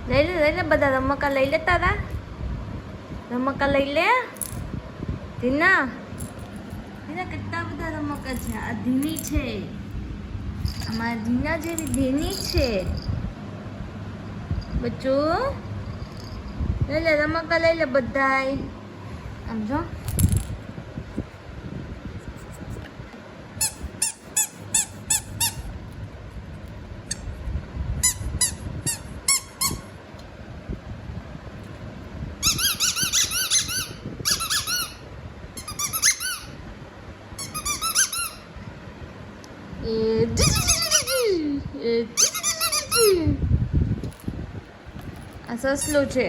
લઈ લે બધા રમકડા લઈ લે તારા રમકડા લઈ લે ધીના કેટલા બધા રમકડા છે આ ધીની છે અમારા ધીના જેવી ધીની છે બચ્ચું લઈ લે રમકડા લઈ લે બધાય આમ જો આ સસલું છે